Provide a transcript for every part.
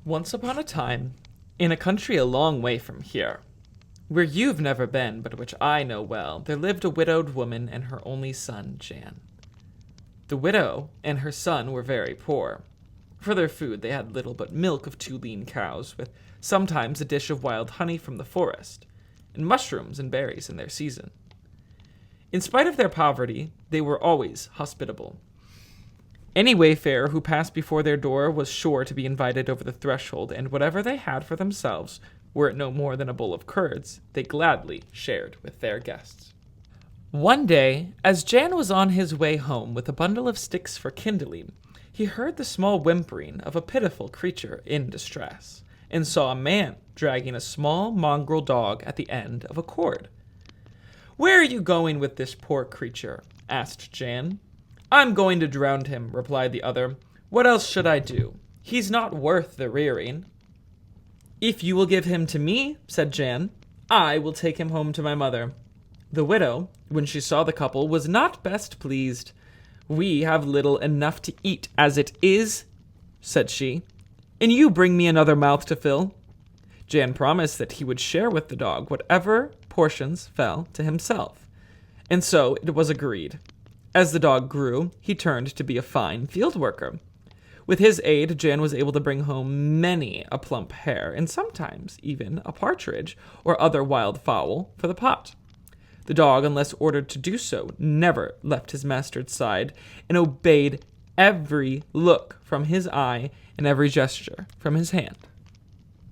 Once upon a time, in a country a long way from here, where you've never been, but which I know well, there lived a widowed woman and her only son, Jan. The widow and her son were very poor. For their food, they had little but milk of 2 lean cows, with sometimes a dish of wild honey from the forest, and mushrooms and berries in their season. In spite of their poverty, they were always hospitable. Any wayfarer who passed before their door was sure to be invited over the threshold, and whatever they had for themselves, were it no more than a bowl of curds, they gladly shared with their guests. One day, as Jan was on his way home with a bundle of sticks for kindling, he heard the small whimpering of a pitiful creature in distress, and saw a man dragging a small mongrel dog at the end of a cord. "Where are you going with this poor creature?" asked Jan. "I'm going to drown him," replied the other. "What else should I do? He's not worth the rearing." "If you will give him to me," said Jan, "I will take him home to my mother." The widow, when she saw the couple, was not best pleased. "We have little enough to eat as it is," said she, "and you bring me another mouth to fill." Jan promised that he would share with the dog whatever portions fell to himself, and so it was agreed. As the dog grew, he turned to be a fine field worker. With his aid, Jan was able to bring home many a plump hare, and sometimes even a partridge or other wild fowl for the pot. The dog, unless ordered to do so, never left his master's side, and obeyed every look from his eye and every gesture from his hand.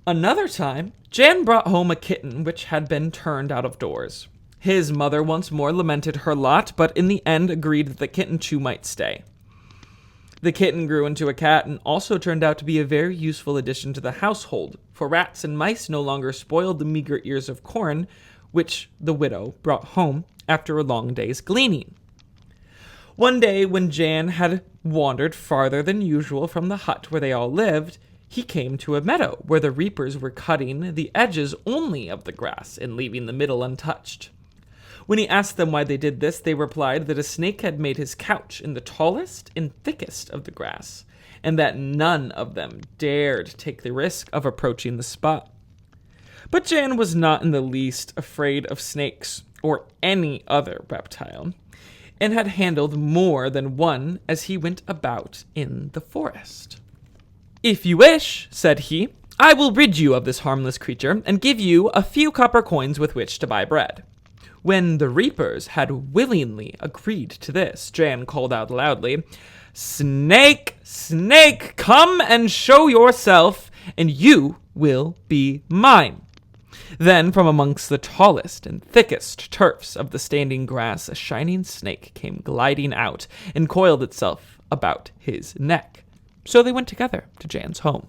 Another time, Jan brought home a kitten which had been turned out of doors. His mother once more lamented her lot, but in the end agreed that the kitten too might stay. The kitten grew into a cat and also turned out to be a very useful addition to the household, for rats and mice no longer spoiled the meager ears of corn which the widow brought home after a long day's gleaning. One day, when Jan had wandered farther than usual from the hut where they all lived, he came to a meadow where the reapers were cutting the edges only of the grass and leaving the middle untouched. When he asked them why they did this, they replied that a snake had made his couch in the tallest and thickest of the grass, and that none of them dared take the risk of approaching the spot. But Jan was not in the least afraid of snakes or any other reptile, and had handled more than one as he went about in the forest. "If you wish," said he, "I will rid you of this harmless creature and give you a few copper coins with which to buy bread." When the reapers had willingly agreed to this, Jan called out loudly, "Snake, snake, come and show yourself, and you will be mine." Then from amongst the tallest and thickest turfs of the standing grass, a shining snake came gliding out and coiled itself about his neck. So they went together to Jan's home.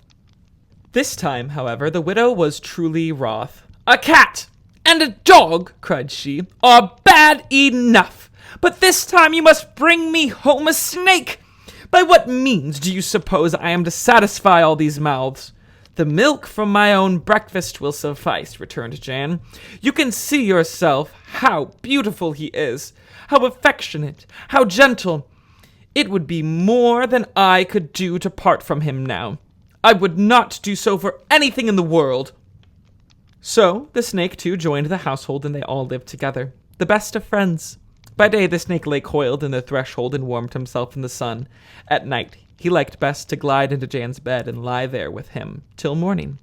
This time, however, the widow was truly wroth. "A cat and a dog," cried she, "are bad enough, but this time you must bring me home a snake. By what means do you suppose I am to satisfy all these mouths?" "The milk from my own breakfast will suffice," returned Jan. "You can see yourself how beautiful he is, how affectionate, how gentle. It would be more than I could do to part from him now. I would not do so for anything in the world." So the snake too joined the household, and they all lived together, the best of friends. By day the snake lay coiled in the threshold and warmed himself in the sun. At night he liked best to glide into Jan's bed and lie there with him till morning.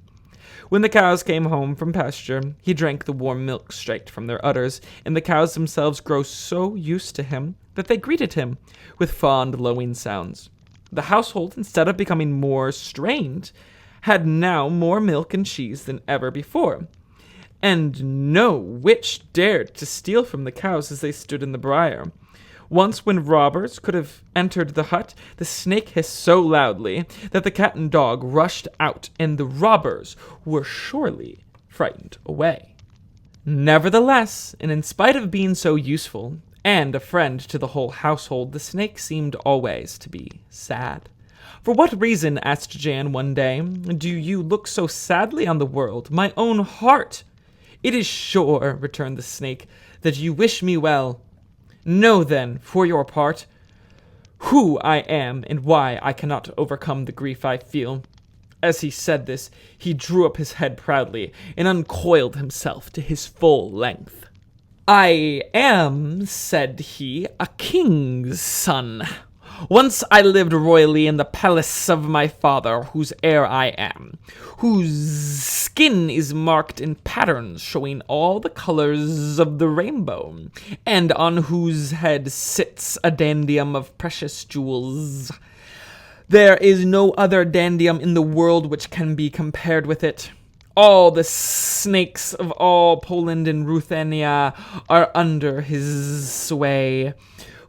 When the cows came home from pasture, he drank the warm milk straight from their udders, and the cows themselves grew so used to him that they greeted him with fond lowing sounds. The household, instead of becoming more strained, had now more milk and cheese than ever before, and no witch dared to steal from the cows as they stood in the briar. Once, when robbers could have entered the hut, the snake hissed so loudly that the cat and dog rushed out, and the robbers were surely frightened away. Nevertheless, and in spite of being so useful and a friend to the whole household, the snake seemed always to be sad. "For what reason," asked Jan one day, "do you look so sadly on the world, my own heart?" "It is sure," returned the snake, "that you wish me well. Know then, for your part, who I am and why I cannot overcome the grief I feel. As he said this, he drew up his head proudly and uncoiled himself to his full length. "I am," said he, "a king's son. Once I lived royally in the palace of my father, whose heir I am, whose skin is marked in patterns showing all the colors of the rainbow, and on whose head sits a dandium of precious jewels. There is no other dandium in the world which can be compared with it. All the snakes of all Poland and Ruthenia are under his sway.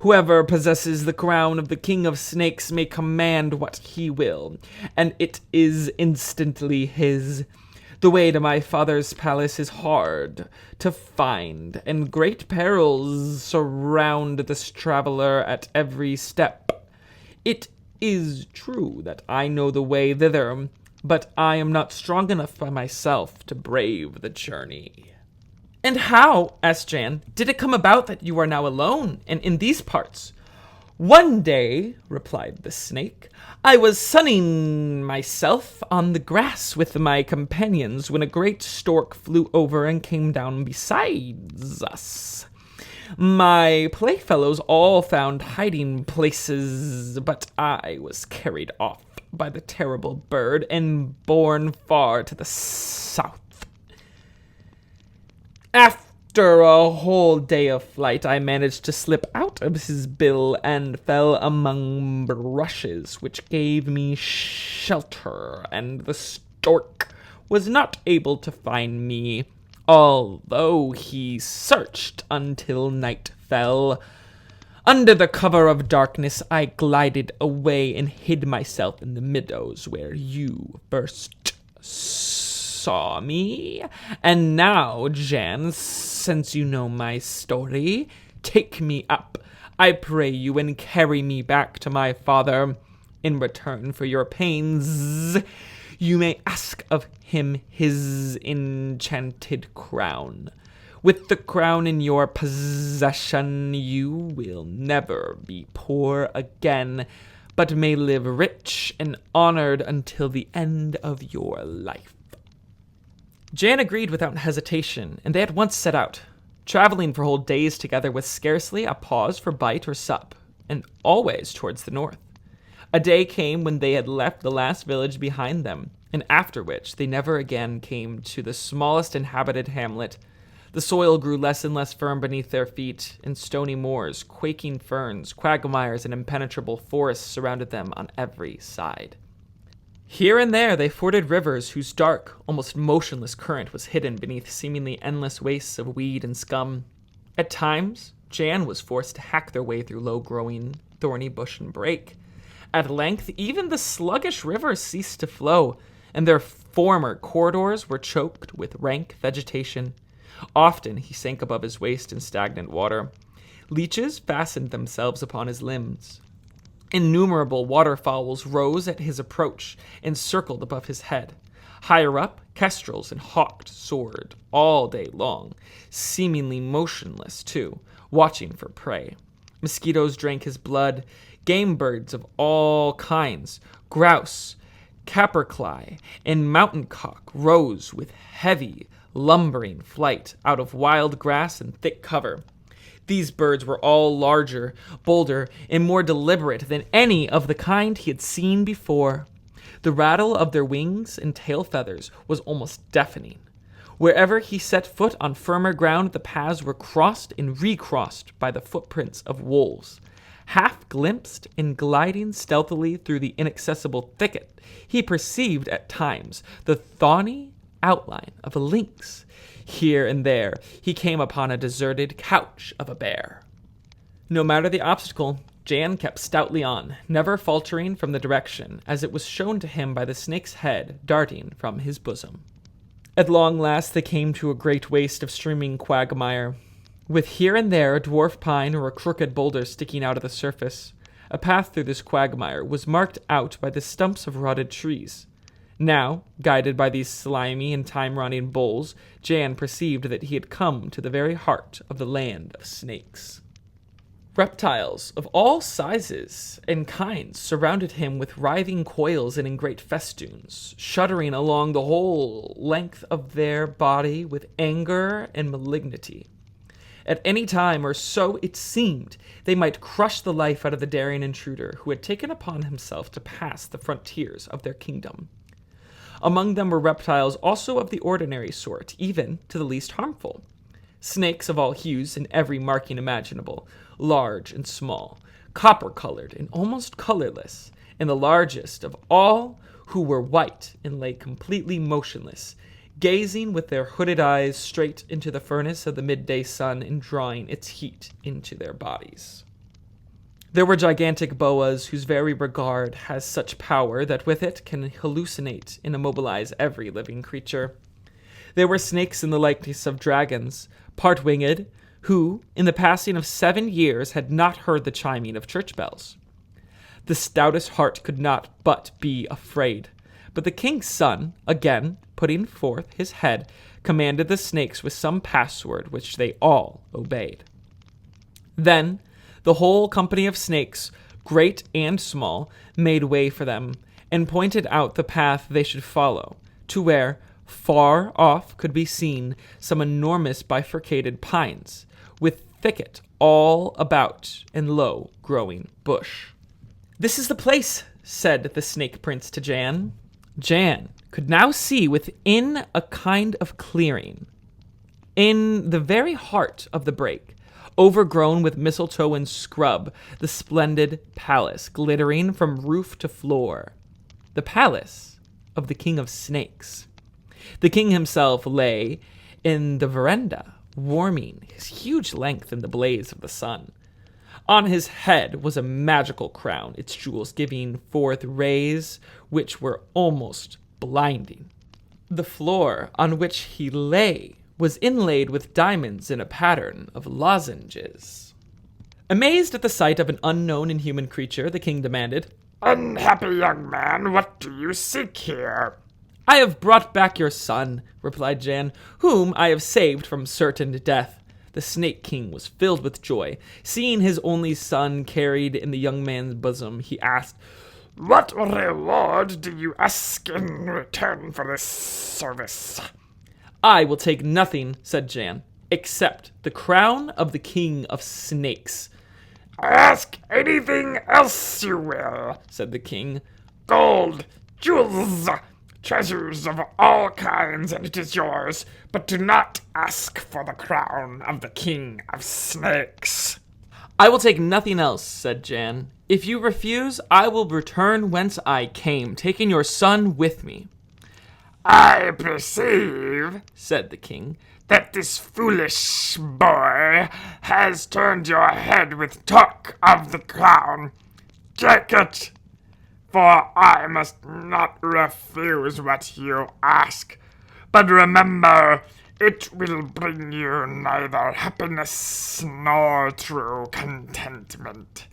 Whoever possesses the crown of the king of snakes may command what he will, and it is instantly his. The way to my father's palace is hard to find, and great perils surround this traveler at every step. It is true that I know the way thither, but I am not strong enough by myself to brave the journey." "And how," asked Jan, "did it come about that you are now alone, and in these parts?" "One day," replied the snake, "I was sunning myself on the grass with my companions when a great stork flew over and came down beside us. My playfellows all found hiding places, but I was carried off by the terrible bird and borne far to the south. After a whole day of flight, I managed to slip out of his bill and fell among bushes, which gave me shelter, and the stork was not able to find me, although he searched until night fell. Under the cover of darkness, I glided away and hid myself in the meadows where you first saw me. And now, Jan, since you know my story, take me up, I pray you, and carry me back to my father. In return for your pains, you may ask of him his enchanted crown. With the crown in your possession, you will never be poor again, but may live rich and honored until the end of your life." Jan agreed without hesitation, and they at once set out, traveling for whole days together with scarcely a pause for bite or sup, and always towards the north. A day came when they had left the last village behind them, and after which they never again came to the smallest inhabited hamlet. The soil grew less and less firm beneath their feet, and stony moors, quaking ferns, quagmires, and impenetrable forests surrounded them on every side. Here and there they forded rivers whose dark, almost motionless current was hidden beneath seemingly endless wastes of weed and scum. At times, Jan was forced to hack their way through low-growing, thorny bush and brake. At length, even the sluggish rivers ceased to flow, and their former corridors were choked with rank vegetation. Often he sank above his waist in stagnant water. Leeches fastened themselves upon his limbs. Innumerable waterfowls rose at his approach and circled above his head. Higher up, kestrels and hawks soared all day long, seemingly motionless too, watching for prey. Mosquitoes drank his blood. Game birds of all kinds, grouse, capercaillie, and mountain cock rose with heavy, lumbering flight out of wild grass and thick cover. These birds were all larger, bolder, and more deliberate than any of the kind he had seen before. The rattle of their wings and tail feathers was almost deafening. Wherever he set foot on firmer ground, the paths were crossed and recrossed by the footprints of wolves. Half glimpsed and gliding stealthily through the inaccessible thicket, he perceived at times the tawny outline of a lynx. Here and there he came upon a deserted couch of a bear. No matter the obstacle, Jan kept stoutly on, never faltering from the direction, as it was shown to him by the snake's head darting from his bosom. At long last they came to a great waste of streaming quagmire, with here and there a dwarf pine or a crooked boulder sticking out of the surface. A path through this quagmire was marked out by the stumps of rotted trees. Now, guided by these slimy and time-rotting bowls, Jan perceived that he had come to the very heart of the land of snakes. Reptiles of all sizes and kinds surrounded him with writhing coils and in great festoons, shuddering along the whole length of their body with anger and malignity. At any time, or so it seemed, they might crush the life out of the daring intruder who had taken upon himself to pass the frontiers of their kingdom. Among them were reptiles also of the ordinary sort, even to the least harmful. Snakes of all hues and every marking imaginable, large and small, copper-colored and almost colorless, and the largest of all who were white and lay completely motionless, gazing with their hooded eyes straight into the furnace of the midday sun and drawing its heat into their bodies. There were gigantic boas whose very regard has such power that with it can hallucinate and immobilize every living creature. There were snakes in the likeness of dragons, part-winged, who, in the passing of 7 years, had not heard the chiming of church bells. The stoutest heart could not but be afraid, but the king's son, again putting forth his head, commanded the snakes with some password which they all obeyed. Then the whole company of snakes, great and small, made way for them, and pointed out the path they should follow, to where, far off, could be seen some enormous bifurcated pines, with thicket all about and low-growing bush. "This is the place," said the snake prince to Jan. Jan could now see within a kind of clearing, in the very heart of the brake, overgrown with mistletoe and scrub, the splendid palace glittering from roof to floor, the palace of the king of snakes. The king himself lay in the veranda, warming his huge length in the blaze of the sun. On his head was a magical crown, its jewels giving forth rays which were almost blinding. The floor on which he lay was inlaid with diamonds in a pattern of lozenges. Amazed at the sight of an unknown and human creature, the king demanded, "Unhappy young man, what do you seek here?" "I have brought back your son," replied Jan, "whom I have saved from certain death." The Snake King was filled with joy. Seeing his only son carried in the young man's bosom, he asked, "What reward do you ask in return for this service?" "I will take nothing," said Jan, "except the crown of the King of Snakes." "Ask anything else you will," said the king. "Gold, jewels, treasures of all kinds, and it is yours. But do not ask for the crown of the King of Snakes." "I will take nothing else," said Jan. "If you refuse, I will return whence I came, taking your son with me." "I perceive," said the king, "that this foolish boy has turned your head with talk of the crown. Take it, for I must not refuse what you ask. But remember, it will bring you neither happiness nor true contentment.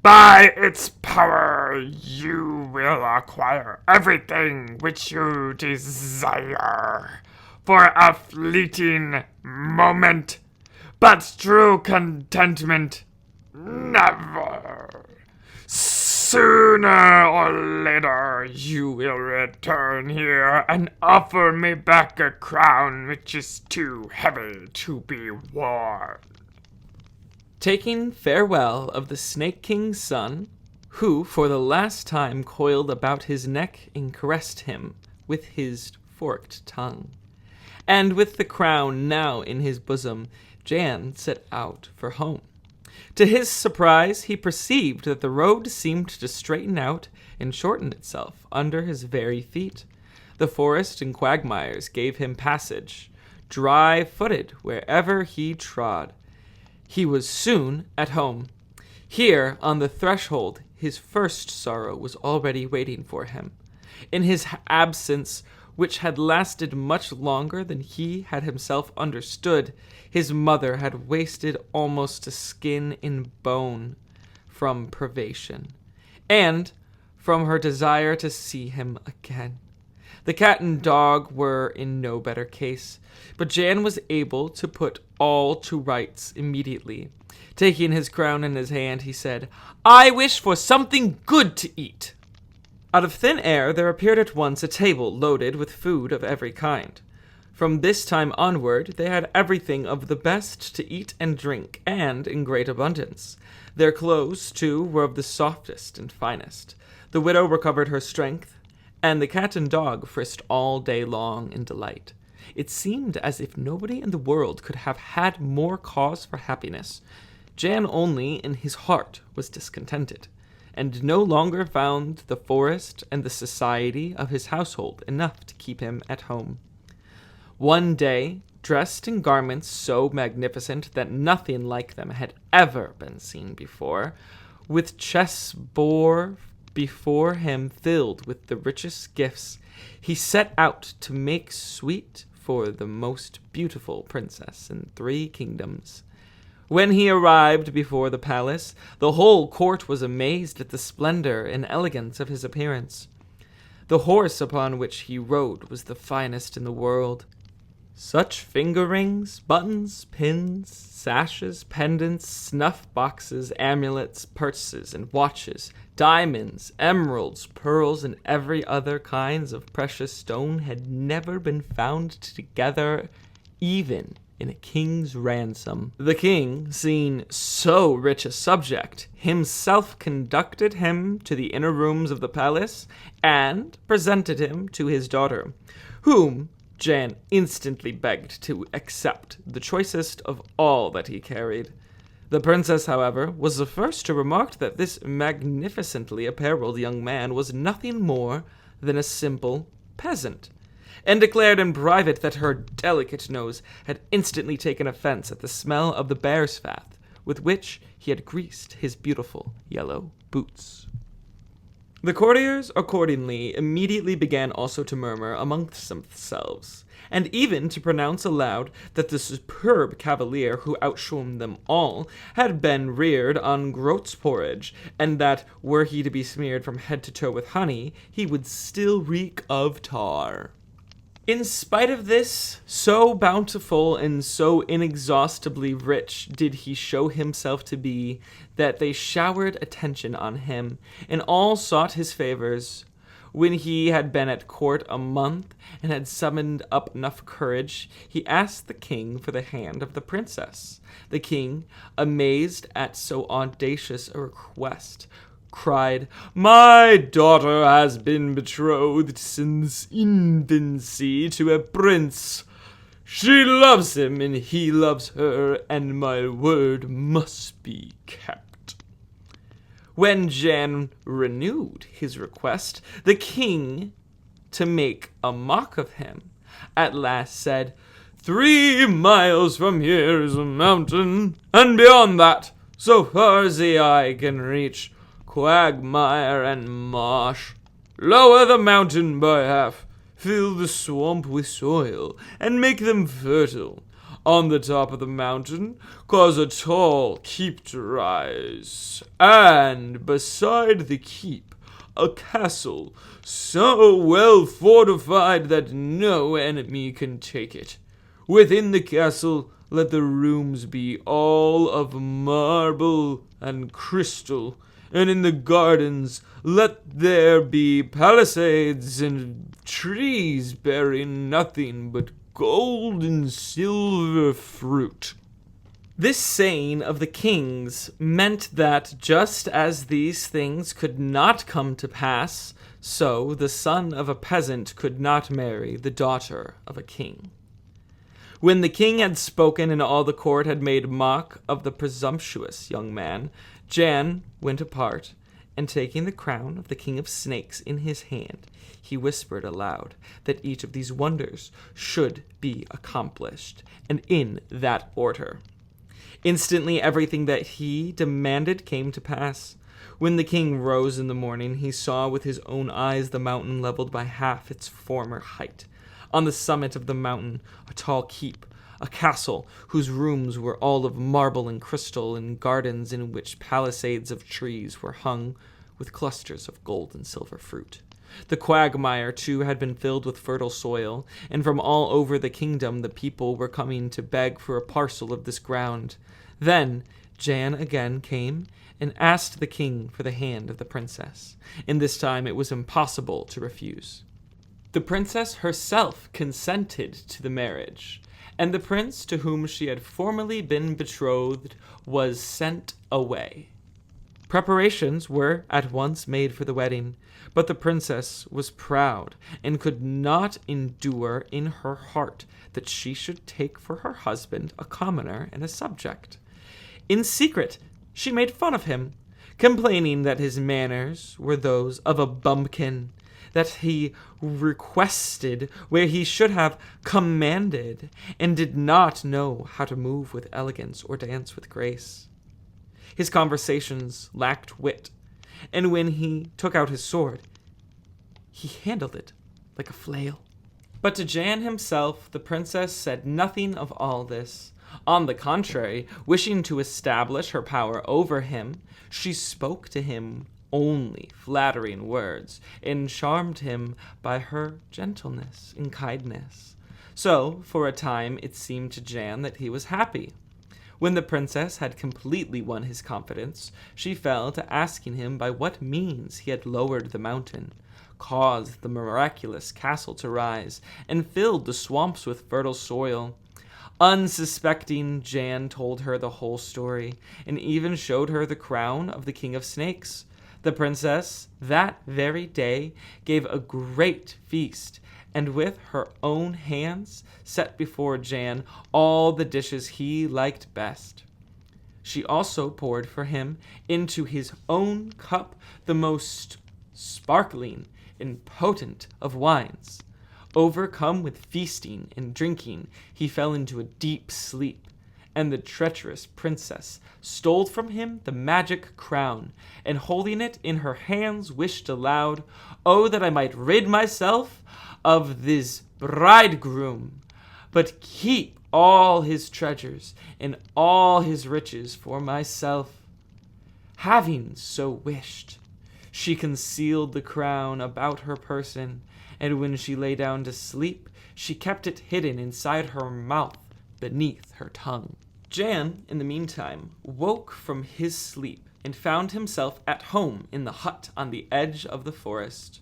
By its power you will acquire everything which you desire for a fleeting moment, but true contentment never. Sooner or later you will return here and offer me back a crown which is too heavy to be worn." Taking farewell of the Snake King's son, who for the last time coiled about his neck and caressed him with his forked tongue, and with the crown now in his bosom, Jan set out for home. To his surprise, he perceived that the road seemed to straighten out and shorten itself under his very feet. The forest and quagmires gave him passage, dry-footed wherever he trod. He was soon at home. Here, on the threshold, his first sorrow was already waiting for him. In his absence, which had lasted much longer than he had himself understood, his mother had wasted almost to skin and bone from privation, and from her desire to see him again. The cat and dog were in no better case, but Jan was able to put all to rights immediately. Taking his crown in his hand, he said, "I wish for something good to eat." Out of thin air there appeared at once a table loaded with food of every kind. From this time onward they had everything of the best to eat and drink, and in great abundance. Their clothes, too, were of the softest and finest. The widow recovered her strength, and the cat and dog frisked all day long in delight. It seemed as if nobody in the world could have had more cause for happiness. Jan only in his heart was discontented, and no longer found the forest and the society of his household enough to keep him at home. One day, dressed in garments so magnificent that nothing like them had ever been seen before, with chests before him filled with the richest gifts, he set out to make sweet for the most beautiful princess in 3 kingdoms. When he arrived before the palace, the whole court was amazed at the splendor and elegance of his appearance. The horse upon which he rode was the finest in the world. Such finger rings, buttons, pins, sashes, pendants, snuff boxes, amulets, purses, and watches, diamonds, emeralds, pearls, and every other kinds of precious stone had never been found together, even in a king's ransom. The king, seeing so rich a subject, himself conducted him to the inner rooms of the palace, and presented him to his daughter, whom Jan instantly begged to accept the choicest of all that he carried. The princess, however, was the first to remark that this magnificently apparelled young man was nothing more than a simple peasant, and declared in private that her delicate nose had instantly taken offense at the smell of the bear's fat with which he had greased his beautiful yellow boots. The courtiers, accordingly, immediately began also to murmur amongst themselves, and even to pronounce aloud that the superb cavalier who outshone them all had been reared on groat's porridge, and that, were he to be smeared from head to toe with honey, he would still reek of tar. In spite of this, so bountiful and so inexhaustibly rich did he show himself to be, that they showered attention on him, and all sought his favors. When he had been at court a month, and had summoned up enough courage, he asked the king for the hand of the princess. The king, amazed at so audacious a request, cried, "My daughter has been betrothed since infancy to a prince. She loves him and he loves her, and my word must be kept." When Jan renewed his request, the king, to make a mock of him, at last said, 3 miles from here is a mountain, and beyond that, so far as the eye can reach, quagmire and marsh. Lower the mountain by half, fill the swamp with soil, and make them fertile. On the top of the mountain, cause a tall keep to rise, and beside the keep, a castle so well fortified that no enemy can take it. Within the castle, let the rooms be all of marble and crystal, and in the gardens let there be palisades and trees bearing nothing but gold and silver fruit. This saying of the king's meant that just as these things could not come to pass, so the son of a peasant could not marry the daughter of a king. When the king had spoken and all the court had made mock of the presumptuous young man, Jan went apart, and taking the crown of the king of snakes in his hand, he whispered aloud that each of these wonders should be accomplished, and in that order. Instantly everything that he demanded came to pass. When the king rose in the morning, he saw with his own eyes the mountain leveled by half its former height. On the summit of the mountain, a tall keep, a castle whose rooms were all of marble and crystal, and gardens in which palisades of trees were hung with clusters of gold and silver fruit. The quagmire, too, had been filled with fertile soil, and from all over the kingdom the people were coming to beg for a parcel of this ground. Then Jan again came and asked the king for the hand of the princess, and this time it was impossible to refuse. The princess herself consented to the marriage, and the prince to whom she had formerly been betrothed was sent away. Preparations were at once made for the wedding, but the princess was proud and could not endure in her heart that she should take for her husband a commoner and a subject. In secret, she made fun of him, complaining that his manners were those of a bumpkin, that he requested where he should have commanded, and did not know how to move with elegance or dance with grace. His conversations lacked wit, and when he took out his sword, he handled it like a flail. But to Jan himself, the princess said nothing of all this. On the contrary, wishing to establish her power over him, she spoke to him only flattering words, and charmed him by her gentleness and kindness. So, for a time, it seemed to Jan that he was happy. When the princess had completely won his confidence, she fell to asking him by what means he had lowered the mountain, caused the miraculous castle to rise, and filled the swamps with fertile soil. Unsuspecting, Jan told her the whole story, and even showed her the crown of the King of Snakes. The princess, that very day, gave a great feast, and with her own hands set before Jan all the dishes he liked best. She also poured for him into his own cup the most sparkling and potent of wines. Overcome with feasting and drinking, he fell into a deep sleep, and the treacherous princess stole from him the magic crown, and holding it in her hands wished aloud, "Oh, that I might rid myself of this bridegroom, but keep all his treasures and all his riches for myself." Having so wished, she concealed the crown about her person, and when she lay down to sleep, she kept it hidden inside her mouth beneath her tongue. Jan, in the meantime, woke from his sleep and found himself at home in the hut on the edge of the forest.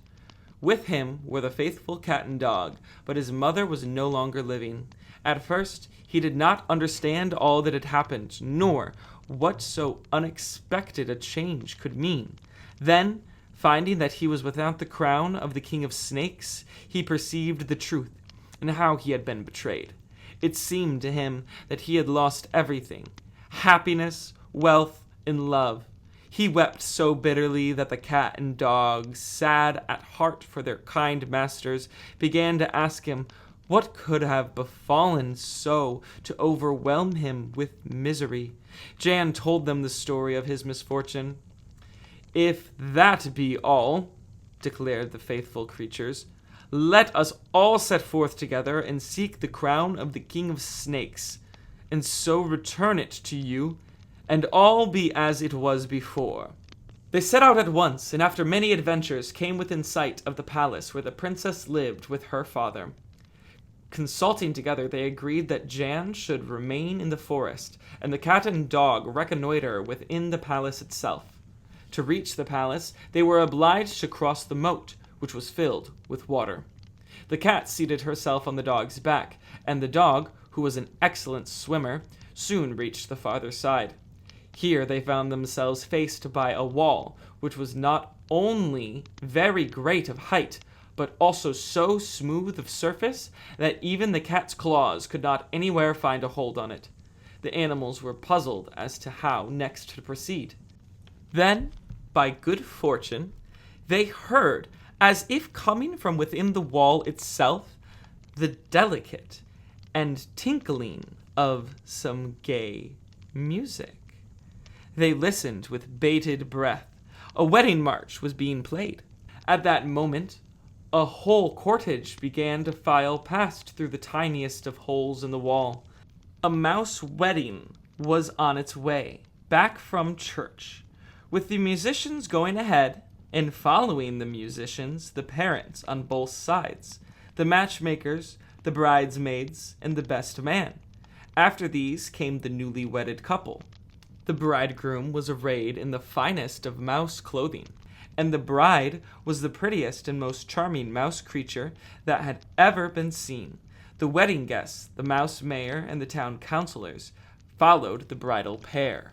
With him were the faithful cat and dog, but his mother was no longer living. At first, he did not understand all that had happened, nor what so unexpected a change could mean. Then, finding that he was without the crown of the King of Snakes, he perceived the truth and how he had been betrayed. It seemed to him that he had lost everything: happiness, wealth, and love. He wept so bitterly that the cat and dog, sad at heart for their kind masters, began to ask him what could have befallen so to overwhelm him with misery. Jan told them the story of his misfortune. "If that be all," declared the faithful creatures, "let us all set forth together and seek the crown of the King of Snakes, and so return it to you, and all be as it was before." They set out at once, and after many adventures came within sight of the palace where the princess lived with her father. Consulting together, they agreed that Jan should remain in the forest, and the cat and dog reconnoiter within the palace itself. To reach the palace, they were obliged to cross the moat, which was filled with water. The cat seated herself on the dog's back, and the dog, who was an excellent swimmer, soon reached the farther side. Here they found themselves faced by a wall, which was not only very great of height, but also so smooth of surface that even the cat's claws could not anywhere find a hold on it. The animals were puzzled as to how next to proceed. Then, by good fortune, they heard, as if coming from within the wall itself, the delicate and tinkling of some gay music. They listened with bated breath. A wedding march was being played. At that moment, a whole cortege began to file past through the tiniest of holes in the wall. A mouse wedding was on its way, back from church, with the musicians going ahead and following the musicians, the parents on both sides, the matchmakers, the bridesmaids, and the best man. After these came the newly wedded couple. The bridegroom was arrayed in the finest of mouse clothing, and the bride was the prettiest and most charming mouse creature that had ever been seen. The wedding guests, the mouse mayor, and the town councilors followed the bridal pair.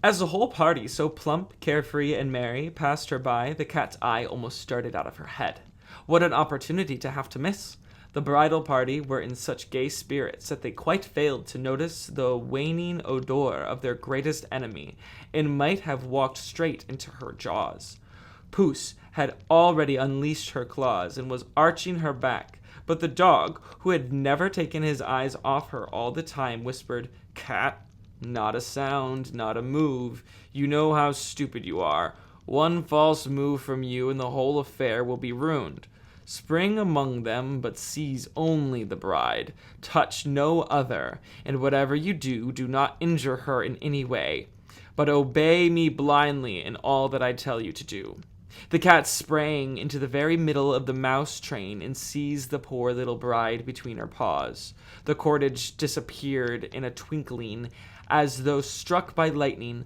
As the whole party, so plump, carefree, and merry, passed her by, the cat's eye almost started out of her head. What an opportunity to have to miss! The bridal party were in such gay spirits that they quite failed to notice the waning odor of their greatest enemy, and might have walked straight into her jaws. Puss had already unleashed her claws and was arching her back, but the dog, who had never taken his eyes off her all the time, whispered, "Cat, not a sound, not a move. You know how stupid you are. One false move from you and the whole affair will be ruined. Spring among them, but seize only the bride. Touch no other, and whatever you do, do not injure her in any way, but obey me blindly in all that I tell you to do." The cat sprang into the very middle of the mouse train and seized the poor little bride between her paws. The cordage disappeared in a twinkling, as though struck by lightning.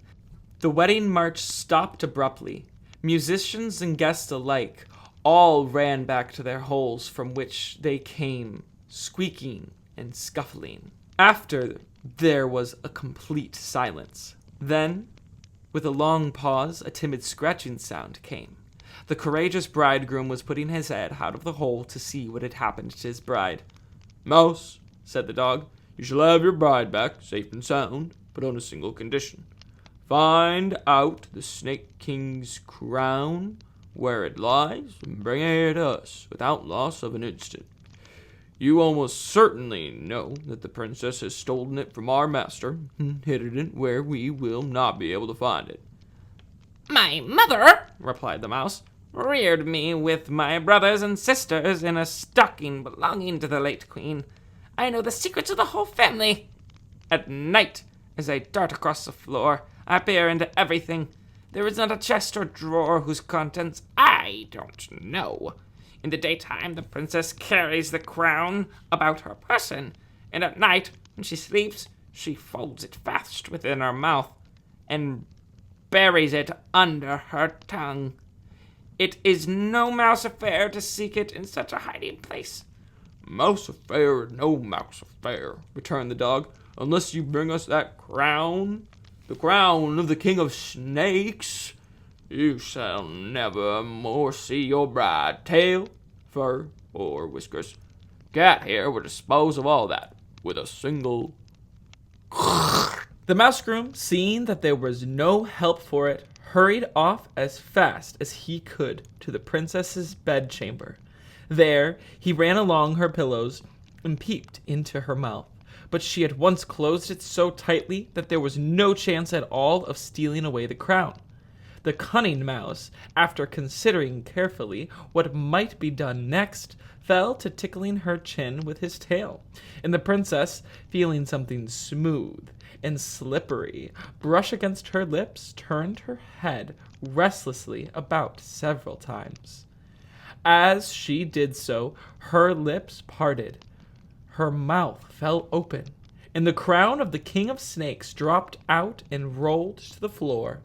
The wedding march stopped abruptly. Musicians and guests alike all ran back to their holes from which they came, squeaking and scuffling. After, there was a complete silence. Then, with a long pause, a timid scratching sound came. The courageous bridegroom was putting his head out of the hole to see what had happened to his bride. "Mouse," said the dog, "you shall have your bride back, safe and sound, but on a single condition. Find out the Snake King's crown, where it lies, and bring it here to us without loss of an instant. You almost certainly know that the princess has stolen it from our master and hidden it where we will not be able to find it." "My mother," replied the mouse, "reared me with my brothers and sisters in a stocking belonging to the late queen. I know the secrets of the whole family. At night, as I dart across the floor, I peer into everything. There is not a chest or drawer whose contents I don't know. In the daytime, the princess carries the crown about her person, and at night, when she sleeps, she folds it fast within her mouth and buries it under her tongue. It is no mouse affair to seek it in such a hiding place." "Mouse affair or no mouse affair," returned the dog, "unless you bring us that crown, the crown of the King of Snakes, you shall never more see your bride, tail, fur, or whiskers. Cat here will dispose of all that with a single..." The mousegroom, seeing that there was no help for it, hurried off as fast as he could to the princess's bedchamber. There he ran along her pillows and peeped into her mouth, but she at once closed it so tightly that there was no chance at all of stealing away the crown. The cunning mouse, after considering carefully what might be done next, fell to tickling her chin with his tail, and the princess, feeling something smooth and slippery brush against her lips, turned her head restlessly about several times. As she did so, her lips parted, her mouth fell open, and the crown of the King of Snakes dropped out and rolled to the floor.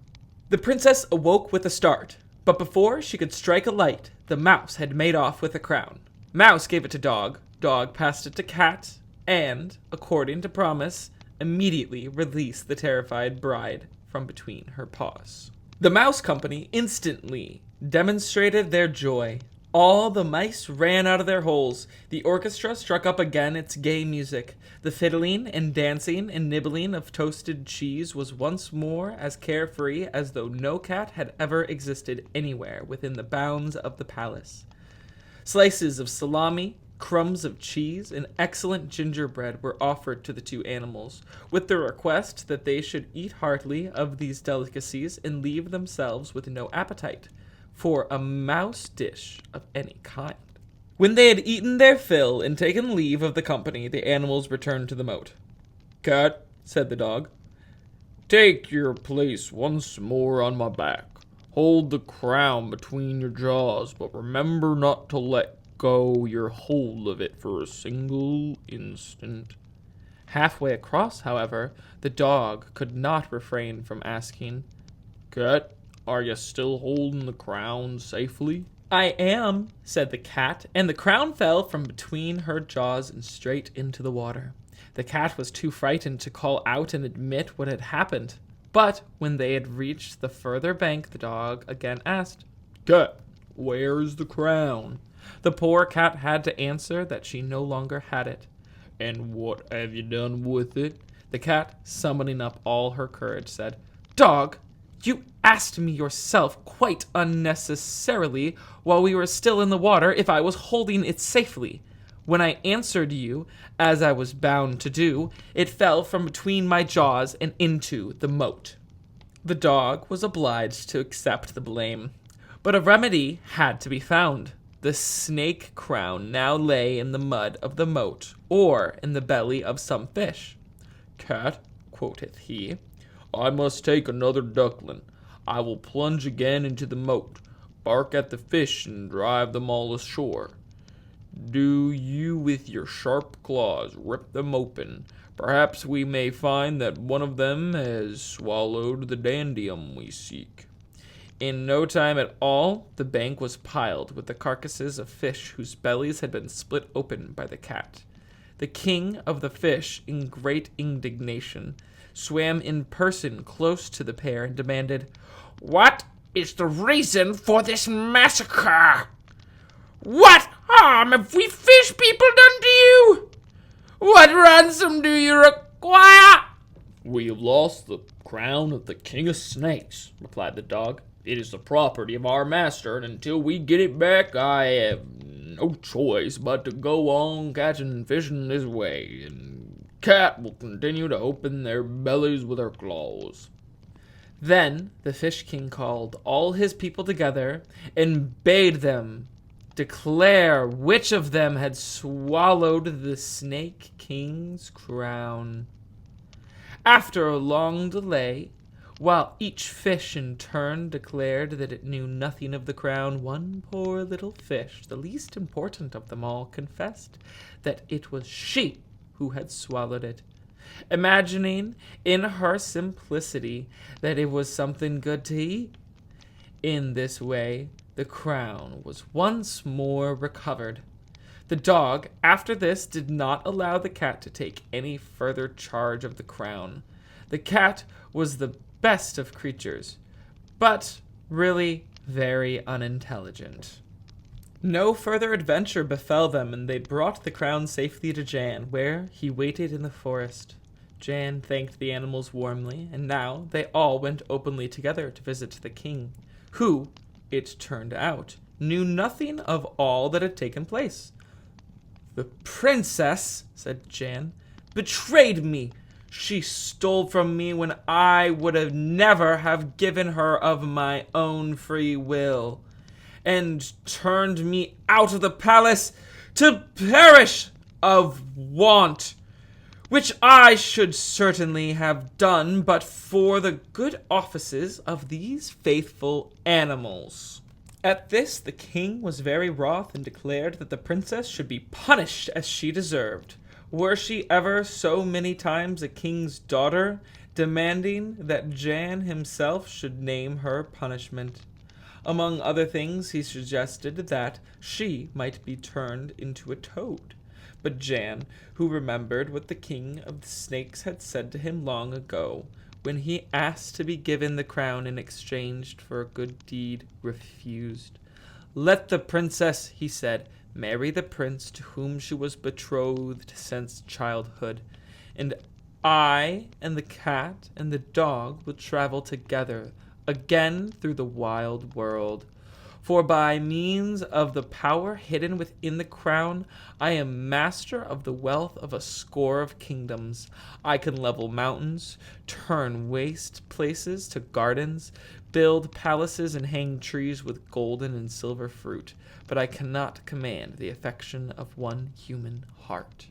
The princess awoke with a start, but before she could strike a light, the mouse had made off with the crown. Mouse gave it to Dog, Dog passed it to Cat, and, according to promise, immediately released the terrified bride from between her paws. The mouse company instantly demonstrated their joy. All the mice ran out of their holes. The orchestra struck up again its gay music. The fiddling and dancing and nibbling of toasted cheese was once more as carefree as though no cat had ever existed anywhere within the bounds of the palace. Slices of salami, crumbs of cheese, and excellent gingerbread were offered to the two animals, with the request that they should eat heartily of these delicacies and leave themselves with no appetite for a mouse dish of any kind. When they had eaten their fill and taken leave of the company, the animals returned to the moat. "Cat," said the dog, "take your place once more on my back. Hold the crown between your jaws, but remember not to let go your hold of it for a single instant. Halfway across, however, the dog could not refrain from asking, Cat, are you still holding the crown safely? I am, said the cat, and the crown fell from between her jaws and straight into the water. The cat was too frightened to call out and admit what had happened. But when they had reached the further bank, the dog again asked, Cat, where's the crown? The poor cat had to answer that she no longer had it. And what have you done with it? The cat, summoning up all her courage, said, Dog, you asked me yourself quite unnecessarily while we were still in the water if I was holding it safely. When I answered you, as I was bound to do, it fell from between my jaws and into the moat. The dog was obliged to accept the blame, but a remedy had to be found. The snake crown now lay in the mud of the moat, or in the belly of some fish. Cat, quoth he, I must take another duckling. I will plunge again into the moat, bark at the fish, and drive them all ashore. Do you with your sharp claws rip them open. Perhaps we may find that one of them has swallowed the dandium we seek. In no time at all, the bank was piled with the carcasses of fish whose bellies had been split open by the cat. The king of the fish, in great indignation, swam in person close to the pair and demanded, What is the reason for this massacre? What harm have we fish people done to you? What ransom do you require? We have lost the crown of the king of snakes, replied the dog. It is the property of our master, and until we get it back, I have no choice but to go on catching fish in this way, and cat will continue to open their bellies with her claws. Then the fish king called all his people together and bade them declare which of them had swallowed the snake king's crown. After a long delay, while each fish in turn declared that it knew nothing of the crown, one poor little fish, the least important of them all, confessed that it was she who had swallowed it, imagining in her simplicity that it was something good to eat. In this way, the crown was once more recovered. The dog, after this, did not allow the cat to take any further charge of the crown. The cat was the best of creatures, but really very unintelligent. No further adventure befell them, and they brought the crown safely to Jan, where he waited in the forest. Jan thanked the animals warmly, and now they all went openly together to visit the king, who, it turned out, knew nothing of all that had taken place. The princess, said Jan, betrayed me. She stole from me when I would have never have given her of my own free will, and turned me out of the palace to perish of want, which I should certainly have done but for the good offices of these faithful animals. At this the king was very wroth and declared that the princess should be punished as she deserved. Were she ever so many times a king's daughter, demanding that Jan himself should name her punishment. Among other things, he suggested that she might be turned into a toad. But Jan, who remembered what the king of the snakes had said to him long ago, when he asked to be given the crown in exchange for a good deed, refused. Let the princess, he said, marry the prince to whom she was betrothed since childhood, and I and the cat and the dog will travel together again through the wild world. For by means of the power hidden within the crown, I am master of the wealth of a score of kingdoms. I can level mountains, turn waste places to gardens, build palaces and hang trees with golden and silver fruit, but I cannot command the affection of one human heart.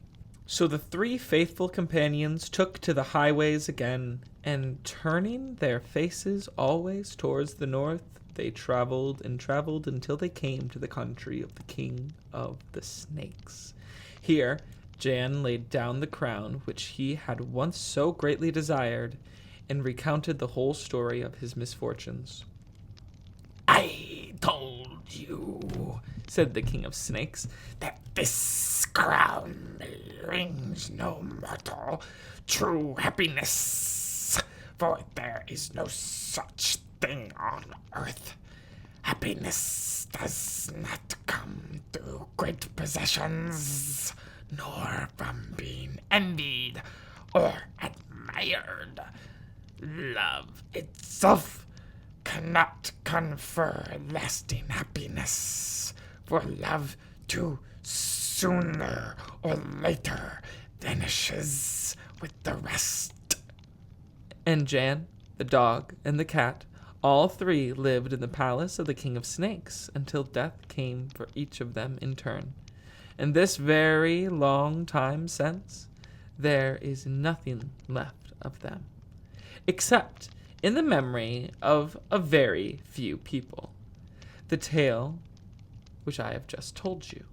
So the three faithful companions took to the highways again, and turning their faces always towards the north, they traveled and traveled until they came to the country of the King of the Snakes. Here, Jan laid down the crown which he had once so greatly desired, and recounted the whole story of his misfortunes. I told you, said the King of Snakes, that this crown brings no mortal true happiness, for there is no such thing on earth. Happiness does not come through great possessions, nor from being envied or admired. Love itself cannot confer lasting happiness, for love too sooner or later vanishes with the rest. And Jan, the dog, and the cat, all three lived in the palace of the King of Snakes until death came for each of them in turn. And this very long time since, there is nothing left of them, except in the memory of a very few people. The tale which I have just told you.